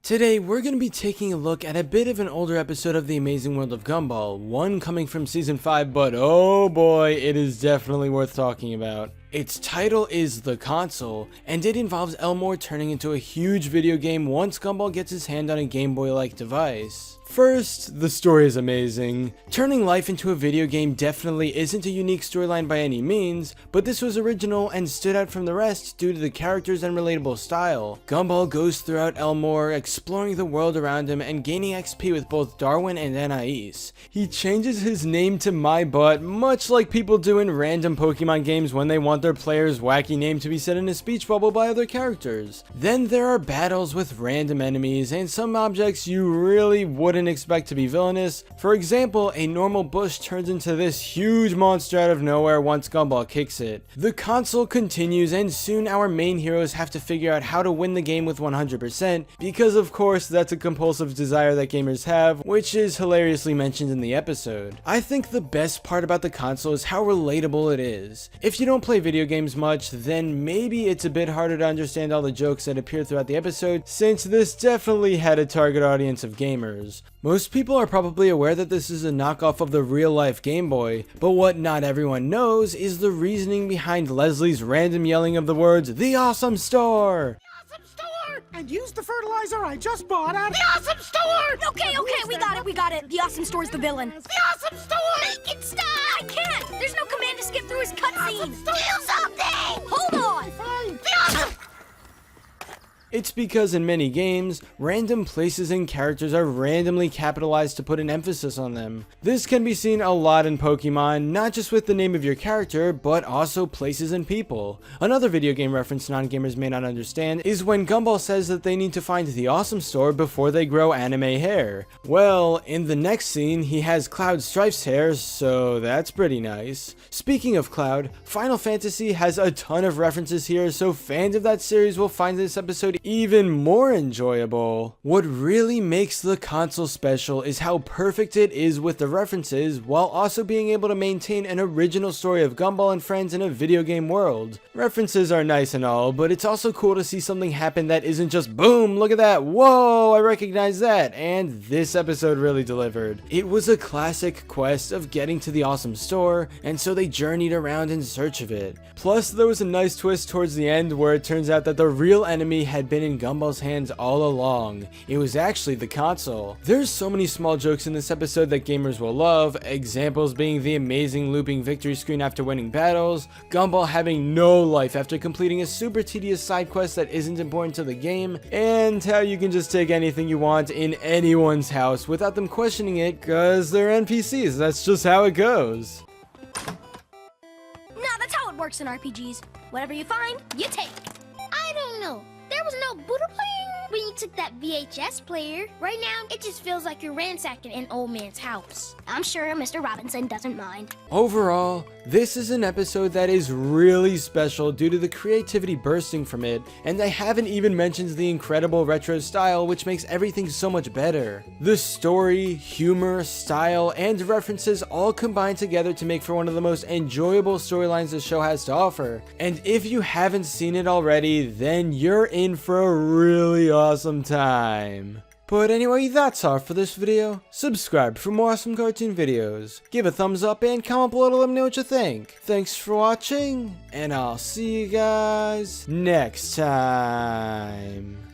Today, we're going to be taking a look at a bit of an older episode of The Amazing World of Gumball, one coming from Season 5, but oh boy, it is definitely worth talking about. Its title is The Console, and it involves Elmore turning into a huge video game once Gumball gets his hand on a Game Boy-like device. First, the story is amazing. Turning life into a video game definitely isn't a unique storyline by any means, but this was original and stood out from the rest due to the characters and relatable style. Gumball goes throughout Elmore, exploring the world around him and gaining XP with both Darwin and Anais. He changes his name to My Butt, much like people do in random Pokemon games when they want their player's wacky name to be said in a speech bubble by other characters. Then there are battles with random enemies and some objects you really wouldn't expect to be villainous. For example, a normal bush turns into this huge monster out of nowhere once Gumball kicks it. The console continues, and soon our main heroes have to figure out how to win the game with 100%, because of course that's a compulsive desire that gamers have, which is hilariously mentioned in the episode. I think the best part about the console is how relatable it is. If you don't play video games much, then maybe it's a bit harder to understand all the jokes that appear throughout the episode, since this definitely had a target audience of gamers. Most people are probably aware that this is a knockoff of the real-life Game Boy, but what not everyone knows is the reasoning behind Leslie's random yelling of the words, "The Awesome Store!" The Awesome Store! And use the fertilizer I just bought at the Awesome Store! Okay, we got it. The Awesome Store's the villain. The Awesome Store! Make it stop! I can't! There's no command to skip through his cutscene! Do something! Hold on! Fine! The Awesome... It's because in many games, random places and characters are randomly capitalized to put an emphasis on them. This can be seen a lot in Pokemon, not just with the name of your character, but also places and people. Another video game reference non-gamers may not understand is when Gumball says that they need to find the Awesome Store before they grow anime hair. Well, in the next scene, he has Cloud Strife's hair, so that's pretty nice. Speaking of Cloud, Final Fantasy has a ton of references here, so fans of that series will find this episode even more enjoyable. What really makes the console special is how perfect it is with the references, while also being able to maintain an original story of Gumball and friends in a video game world. References are nice and all, but it's also cool to see something happen that isn't just boom, look at that, whoa, I recognize that, and this episode really delivered. It was a classic quest of getting to the Awesome Store, and so they journeyed around in search of it. Plus, there was a nice twist towards the end where it turns out that the real enemy had been in Gumball's hands all along. It was actually the console. There's so many small jokes in this episode that gamers will love, examples being the amazing looping victory screen after winning battles, Gumball having no life after completing a super tedious side quest that isn't important to the game, and how you can just take anything you want in anyone's house without them questioning it cause they're NPCs, that's just how it goes. Nah, that's how it works in RPGs. Whatever you find, you take. I don't know. There was no Buddha playing when you took that VHS player. Right now, it just feels like you're ransacking an old man's house. I'm sure Mr. Robinson doesn't mind. Overall, this is an episode that is really special due to the creativity bursting from it, and I haven't even mentioned the incredible retro style which makes everything so much better. The story, humor, style, and references all combine together to make for one of the most enjoyable storylines the show has to offer, and if you haven't seen it already, then you're in for a really awesome time. But anyway, that's all for this video. Subscribe for more awesome cartoon videos. Give a thumbs up and comment below to let me know what you think. Thanks for watching, and I'll see you guys next time.